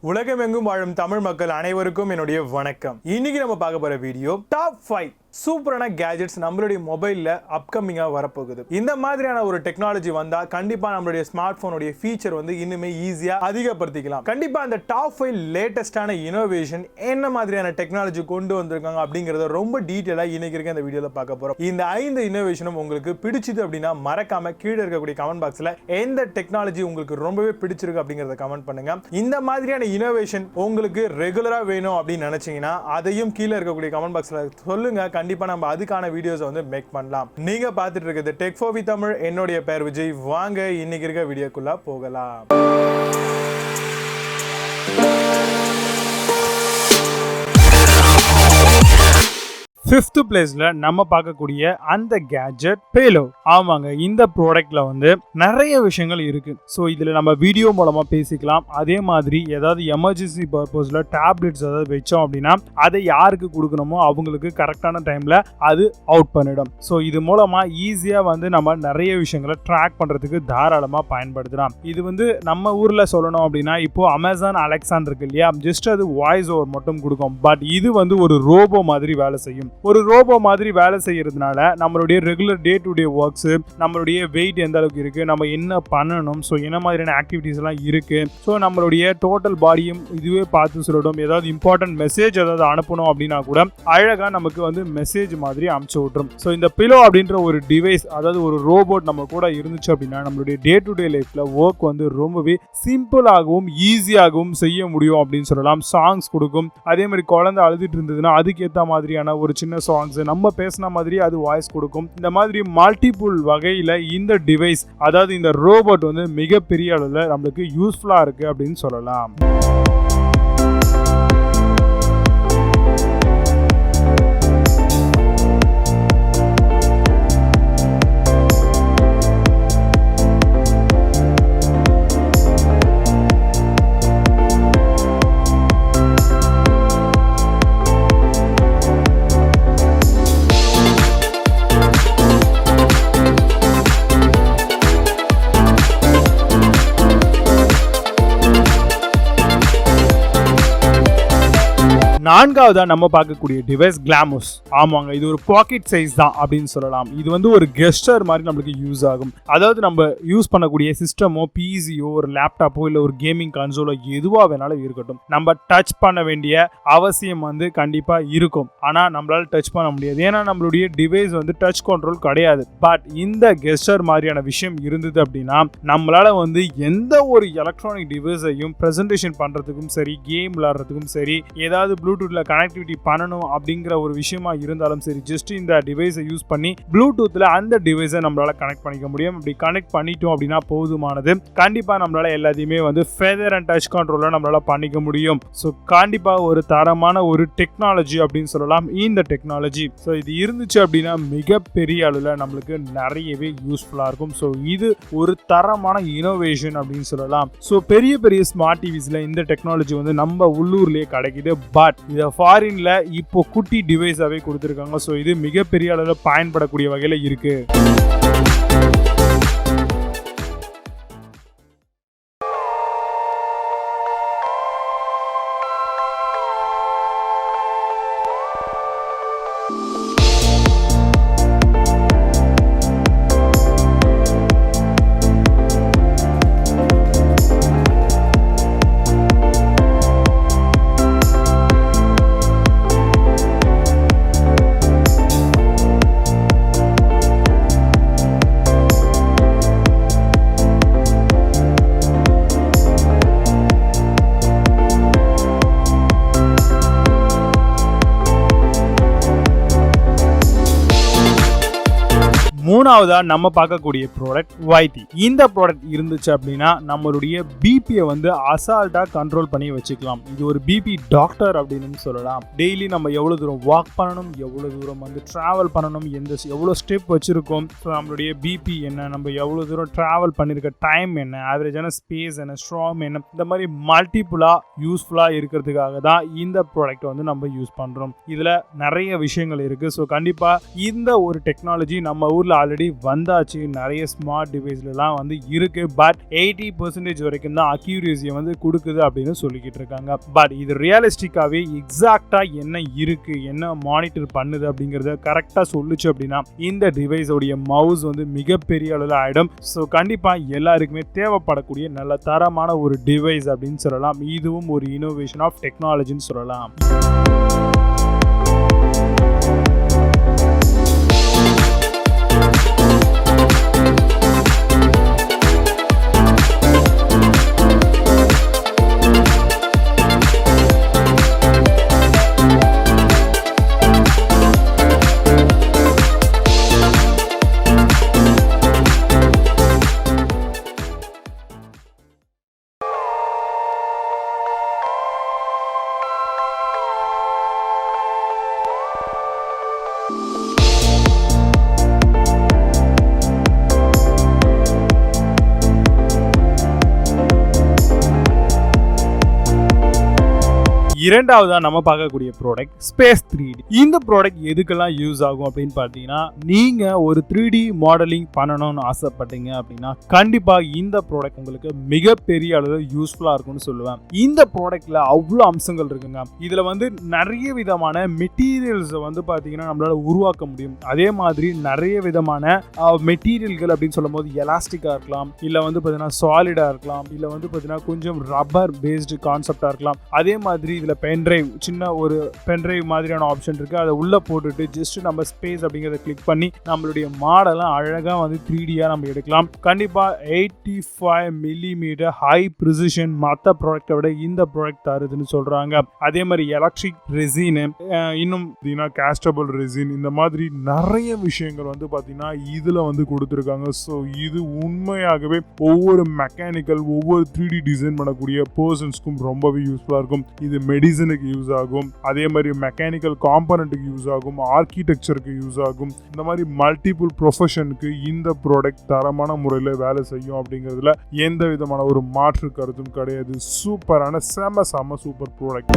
உலகமெங்கும் வாழும் தமிழ் மக்கள் அனைவருக்கும் என்னுடைய வணக்கம். இன்னைக்கு நம்ம பார்க்க போற வீடியோ டாப் 5 சூப்பரான கேஜெட்ஸ் நம்மளுடைய மொபைல்ல அப்கமிங்கா வரப்போகுது. இந்த மாதிரியான ஒரு டெக்னாலஜி வந்தா கண்டிப்பா நம்மளுடைய ஸ்மார்ட் போனுடைய ஃபீச்சர் வந்து இன்னுமே ஈஸியா அதிகப்படுத்திக்கலாம். கண்டிப்பா அந்த டாப் 5 லேட்டஸ்டான இனோவேஷன் என்ன மாதிரியான டெக்னாலஜி கொண்டு வந்திருக்காங்க அப்படிங்கறத ரொம்ப டீடைலா இன்னைக்கு இருக்க இந்த வீடியோல பார்க்க போறோம். இந்த 5 இனோவேஷனும் உங்களுக்கு பிடிச்சது அப்படின்னா மறக்காம கீழே இருக்கக்கூடிய கமெண்ட் பாக்ஸ்ல எந்த டெக்னாலஜி உங்களுக்கு ரொம்பவே பிடிச்சிருக்கு அப்படிங்கறத கமெண்ட் பண்ணுங்க. இந்த மாதிரியான இனோவேஷன் உங்களுக்கு ரெகுலரா வேணும் அப்படின்னு நினைச்சீங்கன்னா அதையும் கீழே இருக்கக்கூடிய கமெண்ட் பாக்ஸ்ல சொல்லுங்க. கண்டிப்பா நம்ம அதுக்கான வீடியோஸ் வந்து மேக் பண்ணலாம். நீங்க பார்த்துட்டு இருக்கிறது டெக் ஃபார் வி தமிழ். என்னுடைய பேர் விஜய். வாங்க இன்னைக்கு இருக்க வீடியோக்குள்ள போகலாம். 5th பிளேஸ்ல நம்ம பார்க்கக்கூடிய அந்த கேஜெட் Pillo. ஆமாங்க, இந்த ப்ராடக்ட்ல வந்து நிறைய விஷயங்கள் இருக்கு. ஸோ இதுல நம்ம வீடியோ மூலமா பேசிக்கலாம். அதே மாதிரி ஏதாவது எமர்ஜென்சி பர்பஸ்ல டேப்லெட்ஸ் ஏதாவது வச்சோம் அப்படின்னா அதை யாருக்கு கொடுக்கணுமோ அவங்களுக்கு கரெக்டான டைம்ல அது அவுட் பண்ணிடும். ஸோ இது மூலமா ஈஸியா வந்து நம்ம நிறைய விஷயங்களை ட்ராக் பண்றதுக்கு தாராளமா பயன்படுத்தலாம். இது வந்து நம்ம ஊர்ல சொல்லணும் அப்படின்னா இப்போ அமேசான் அலெக்ஸா இருக்கு இல்லையா, ஜஸ்ட் அது வாய்ஸ் ஓவர் மட்டும் கொடுக்கும். பட் இது வந்து ஒரு ரோபோ மாதிரி வேலை செய்யும். ஒரு ரோபோ மாதிரி வேலை செய்யறதுனால நம்மளுடைய regular day to day works, நம்மளுடைய வெயிட் எந்த அளவுக்கு இருக்கு, நம்ம என்ன பண்ணணும், ஸோ என்ன மாதிரியான ஆக்டிவிட்டிஸ் எல்லாம் இருக்கு, ஸோ நம்மளுடைய டோட்டல் பாடியும் இதுவே பார்த்து சொல்லிடும். ஏதாவது இம்பார்ட்டன்ட் மெசேஜ் ஏதாவது அனுப்பணும் அப்படின்னா கூட அழகா நமக்கு வந்து மெசேஜ் மாதிரி அனுப்பிச்சு விட்டுரும். ஸோ இந்த Pillo அப்படின்ற ஒரு டிவைஸ், அதாவது ஒரு ரோபோட் நம்ம கூட இருந்துச்சு அப்படின்னா நம்மளுடைய டே டு டே லைஃப்ல ஒர்க் வந்து ரொம்பவே சிம்பிளாகவும் ஈஸியாகவும் செய்ய முடியும் அப்படின்னு சொல்லலாம். சாங்ஸ் கொடுக்கும். அதே மாதிரி குழந்தை அழுதுட்டு இருந்ததுன்னா அதுக்கேற்ற மாதிரியான ஒரு சின்ன சாங்ஸ் நம்ம பேசின மாதிரி அது வாய்ஸ் கொடுக்கும். இந்த மாதிரி மல்டிபிள் வகையில இந்த டிவைஸ், அதாவது இந்த ரோபோட் வந்து மிகப்பெரிய அளவுல நம்மளுக்கு யூஸ்ஃபுல்லா இருக்கு அப்படின்னு சொல்லலாம். நான்காவதா நம்ம பார்க்கக்கூடிய டிவைஸ் GLAMOS. ஆமாங்க, இது ஒரு பாக்கெட் சைஸ் தான் அப்படின்னு சொல்லலாம். இது வந்து ஒரு கெஸ்டர் மாதிரி நம்மளுக்கு யூஸ் ஆகும். அதாவது நம்ம யூஸ் பண்ணக்கூடிய சிஸ்டமோ, பிசியோ, ஒரு லேப்டாப்போ இல்லை ஒரு கேமிங் கன்சோலோ எதுவா வேணாலும் இருக்கட்டும், நம்ம டச் பண்ண வேண்டிய அவசியம் வந்து கண்டிப்பா இருக்கும். ஆனா நம்மளால டச் பண்ண முடியாது, ஏன்னா நம்மளுடைய டிவைஸ் வந்து டச் கண்ட்ரோல் கிடையாது. பட் இந்த கெஸ்டர் மாதிரியான விஷயம் இருந்தது அப்படின்னா நம்மளால வந்து எந்த ஒரு எலக்ட்ரானிக் டிவைஸையும் பிரசன்டேஷன் பண்றதுக்கும் சரி, கேம் விளையாடுறதுக்கும் சரி, ஏதாவது ப்ளூடூத்ல கனெக்டிவிட்டி பண்ணணும் அப்படிங்கிற ஒரு விஷயமா இருந்தாலும் சரி, ஜஸ்ட் இந்த டிவைஸை யூஸ் பண்ணி ப்ளூடூத்ல அந்த டிவைஸை நம்மளால கனெக்ட் பண்ணிக்க முடியும். இப்படி கனெக்ட் பண்ணிட்டோம் அப்படின்னா போதுமானது. கண்டிப்பா நம்மளால எல்லாத்தையுமே வந்து ஃபெதர் அண்ட் டச் கண்ட்ரோல்ல நம்மளால பண்ணிக்க முடியும். ஸோ கண்டிப்பா ஒரு தரமான ஒரு டெக்னாலஜி அப்படின்னு சொல்லலாம் இந்த டெக்னாலஜி. ஸோ இது இருந்துச்சு அப்படின்னா மிகப்பெரிய அளவுல நம்மளுக்கு நிறையவே யூஸ்ஃபுல்லா இருக்கும். ஸோ இது ஒரு தரமான இனோவேஷன் அப்படின்னு சொல்லலாம். ஸோ பெரிய பெரிய ஸ்மார்ட் டிவிஸ்ல இந்த டெக்னாலஜி வந்து நம்ம உள்ளூர்லயே கிடைக்குது. பட் இதை ஃபாரின்ல இப்போ குட்டி டிவைஸாவே கொடுத்துருக்காங்க. ஸோ இது மிகப்பெரிய அளவில் பயன்படக்கூடிய வகையில் இருக்கு. மூணாவதா நம்ம பார்க்கக்கூடிய ப்ராடக்ட் YT. இந்த ப்ராடக்ட் இருந்துச்சு அப்படின்னா நம்மளுடைய பிபியை வந்து அசால்ட்டா கண்ட்ரோல் பண்ணி வச்சுக்கலாம். இது ஒரு பிபி டாக்டர் அப்படின்னு சொல்லலாம். டெய்லி நம்ம எவ்வளவு தூரம் வாக் பண்ணணும், எவ்வளவு தூரம் வந்து டிராவல் பண்ணணும், எவ்வளவு ஸ்டெப் வச்சிருக்கோம், நம்மளுடைய பிபி என்ன, நம்ம எவ்வளவு தூரம் டிராவல் பண்ணிருக்க டைம் என்ன, ஆவரேஜான ஸ்பேஸ் என்ன, ஸ்ட்ராங் என்ன, இந்த மாதிரி மல்டிபிளா யூஸ்ஃபுல்லா இருக்கிறதுக்காக தான் இந்த ப்ராடக்ட் வந்து நம்ம யூஸ் பண்றோம். இதுல நிறைய விஷயங்கள் இருக்கு. ஸோ கண்டிப்பா இந்த ஒரு டெக்னாலஜி நம்ம ஊர்ல ஆல்ரெடி ஆல்ரெடி வந்தாச்சு. நிறைய ஸ்மார்ட் டிவைஸ்லாம் வந்து இருக்கு. பட் 80% வரைக்கும் தான் அக்யூரேசியை வந்து கொடுக்குது அப்படின்னு சொல்லிக்கிட்டு இருக்காங்க. பட் இது ரியலிஸ்டிக்காவே எக்ஸாக்டா என்ன இருக்கு, என்ன மானிட்டர் பண்ணுது அப்படிங்கறத கரெக்டா சொல்லுச்சு அப்படின்னா இந்த டிவைஸ் உடைய மவுஸ் வந்து மிகப்பெரிய அளவில் ஆயிடும். ஸோ கண்டிப்பா எல்லாருக்குமே தேவைப்படக்கூடிய நல்ல தரமான ஒரு டிவைஸ் அப்படின்னு சொல்லலாம். இதுவும் ஒரு இனோவேஷன் ஆஃப் டெக்னாலஜின்னு சொல்லலாம். இரண்டாவதா நம்ம பார்க்கக்கூடிய ப்ராடக்ட் ஸ்பேஸ் 3D. இந்த ப்ராடக்ட் எதுக்கெல்லாம் யூஸ் ஆகும் அப்படின்னு பார்த்தீங்கன்னா, நீங்க ஒரு 3D மாடலிங் பண்ணணும்னு ஆசைப்பட்டீங்க அப்படின்னா கண்டிப்பா இந்த ப்ராடக்ட் உங்களுக்கு மிகப்பெரிய அளவில் யூஸ்ஃபுல்லா இருக்கும்னு சொல்லுவேன். இந்த ப்ராடக்ட்ல அவ்வளோ அம்சங்கள் இருக்குங்க. இதுல வந்து நிறைய விதமான மெட்டீரியல்ஸ் வந்து பார்த்தீங்கன்னா நம்மளால உருவாக்க முடியும். அதே மாதிரி நிறைய விதமான மெட்டீரியல்கள் அப்படின்னு சொல்லும் போது எலாஸ்டிக்கா இருக்கலாம், இல்ல வந்து பார்த்தீங்கன்னா சாலிடா இருக்கலாம், இல்ல வந்து பார்த்தீங்கன்னா கொஞ்சம் ரப்பர் பேஸ்டு கான்செப்டா இருக்கலாம். அதே மாதிரி இதுல பென்ட்ரைவ், சின்ன ஒரு பென்ட்ரைவ் மாதிரியான ஆப்ஷன் இருக்கு. அதை உள்ள போட்டுட்டு ஜஸ்ட் நம்ம ஸ்பேஸ் அப்படிங்கிறத கிளிக் பண்ணி நம்மளுடைய மாடலாம் அழகா வந்து 3D-யா நம்ம எடுக்கலாம். கண்டிப்பா 85 மில்லிமீட்டர் ஹை ப்ரிசிஷன் மற்ற ப்ராடக்டை விட இந்த ப்ராடக்ட் தருதுன்னு சொல்றாங்க. அதே மாதிரி எலக்ட்ரிக் ரெசின், இன்னும் கேஸ்டபிள் ரெசின், இந்த மாதிரி நிறைய விஷயங்கள் வந்து பாத்தீங்கன்னா இதுல வந்து கொடுத்துருக்காங்க. ஸோ இது உண்மையாகவே ஒவ்வொரு மெக்கானிக்கல், ஒவ்வொரு 3D டிசைன் பண்ணக்கூடிய பர்சன்ஸ்க்கும் ரொம்பவே யூஸ்ஃபுல்லா இருக்கும். இது மெடிசனுக்கு யூஸ் ஆகும், அதே மாதிரி மெக்கானிக்கல் காம்பனண்ட்டுக்கு யூஸ் ஆகும், ஆர்கிடெக்சருக்கு யூஸ் ஆகும். இந்த மாதிரி மல்டிபிள் ப்ரொஃபஷனுக்கு இந்த ப்ராடக்ட் தரமான முறையில் வேலை செய்யும் அப்படிங்கிறதுல எந்த விதமான ஒரு மாற்று கருத்தும் கிடையாது. சூப்பரான செம சூப்பர் ப்ராடக்ட்.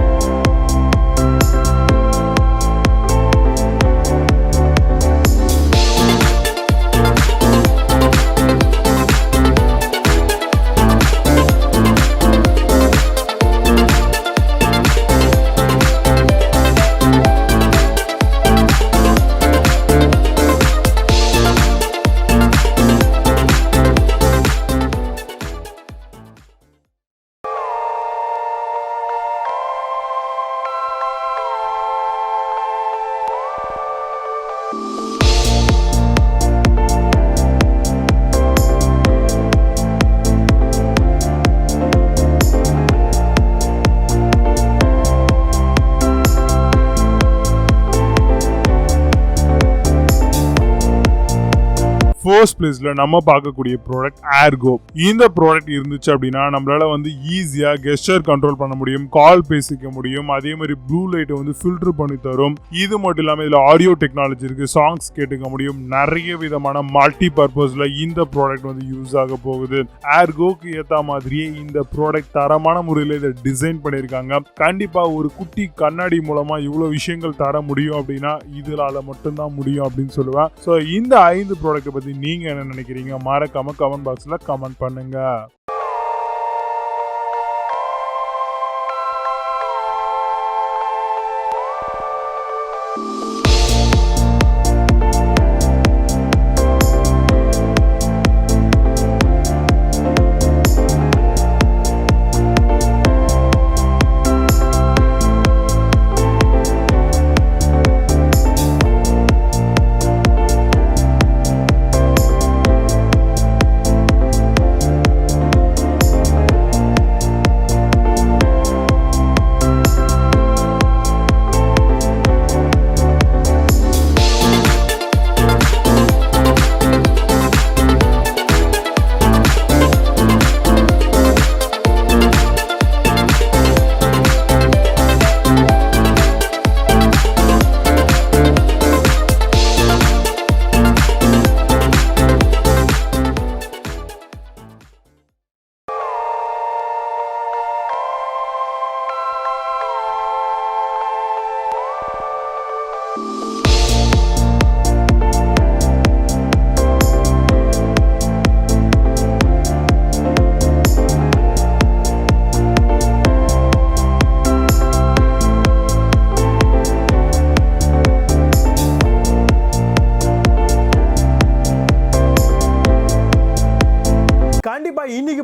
ஃபர்ஸ்ட் பிளேஸ்ல நம்ம பார்க்கக்கூடிய ப்ராடக்ட் AirGo. இந்த ப்ராடக்ட் இருந்துச்சு அப்படின்னா நம்மளால வந்து ஈஸியா கெஸ்டர் கண்ட்ரோல் பண்ண முடியும், கால் பேசிக்க முடியும், அதே மாதிரி ப்ளூ லைட்டை வந்து ஃபில்டர் பண்ணி தரும். இது மட்டும் இல்லாமல் இதுல ஆடியோ டெக்னாலஜி இருக்கு, சாங்ஸ் கேட்டுக்க முடியும். நிறைய விதமான மல்டி பர்பஸ்ல இந்த ப்ராடக்ட் வந்து யூஸ் ஆக போகுது. AirGoக்கு ஏத்த மாதிரியே இந்த ப்ராடக்ட் தரமான முறையில் இதை டிசைன் பண்ணியிருக்காங்க. கண்டிப்பா ஒரு குட்டி கண்ணாடி மூலமா இவ்வளவு விஷயங்கள் தர முடியும் அப்படின்னா இதுலால மட்டும்தான் முடியும் அப்படின்னு சொல்லுவேன். ஸோ இந்த 5 ப்ராடக்ட்டை பத்தி நீங்க என்ன நினைக்கிறீங்க? மறக்காம கமெண்ட் பாக்ஸ்ல கமெண்ட் பண்ணுங்க.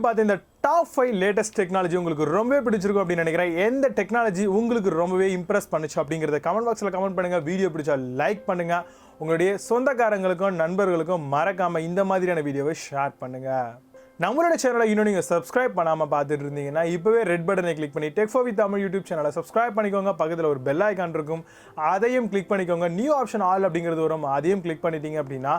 பார்த்த இந்த டாப் 5 லேட்டஸ்ட் டெக்னாலஜி உங்களுக்கு ரொம்பவே பிடிச்சிருக்கும் அப்படின்னு நினைக்கிறேன். எந்த டெக்னாலஜி உங்களுக்கு ரொம்பவே இம்ப்ரெஸ் பண்ணுச்சு அப்படிங்கிறத கமெண்ட் பாக்ஸில் கமெண்ட் பண்ணுங்கள். வீடியோ பிடிச்சா லைக் பண்ணுங்கள். உங்களுடைய சொந்தக்காரங்களுக்கும் நண்பர்களுக்கும் மறக்காமல் இந்த மாதிரியான வீடியோவை ஷேர் பண்ணுங்கள். நம்மளோட சேனலை இன்னும் நீங்கள் சப்ஸ்கிரைப் பண்ணாமல் பார்த்துட்டு இருந்தீங்கன்னா இப்போவே ரெட் பட்டனை கிளிக் பண்ணி tech for with Tamil YouTube சேனலை சப்ஸ்கிரைப் பண்ணிக்கோங்க. பக்கத்தில் ஒரு பெல் ஐக்கான் இருக்கும், அதையும் கிளிக் பண்ணிக்கோங்க. நியூ ஆப்ஷன் ஆல் அப்படிங்கிறது வரும், அதையும் கிளிக் பண்ணிட்டீங்க அப்படின்னா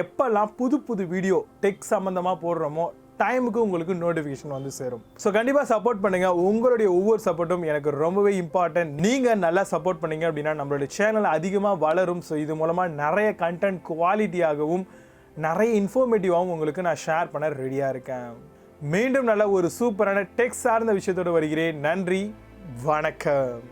எப்போல்லாம் புது புது வீடியோ டெக் சம்மந்தமாக போடுறோமோ டைமுக்கு உங்களுக்கு நோட்டிஃபிகேஷன் வந்து சேரும். ஸோ கண்டிப்பாக சப்போர்ட் பண்ணுங்கள். உங்களுடைய ஒவ்வொரு சப்போர்ட்டும் எனக்கு ரொம்பவே இம்பார்ட்டன்ட். நீங்கள் நல்லா சப்போர்ட் பண்ணீங்க அப்படின்னா நம்மளுடைய சேனல் அதிகமாக வளரும். ஸோ இது மூலமாக நிறைய கண்டென்ட் குவாலிட்டியாகவும் நிறைய இன்ஃபர்மேட்டிவாகவும் உங்களுக்கு நான் ஷேர் பண்ண ரெடியாக இருக்கேன். மீண்டும் நல்ல ஒரு சூப்பரான டெக் சார்ந்த விஷயத்தோடு வருகிறேன். நன்றி, வணக்கம்.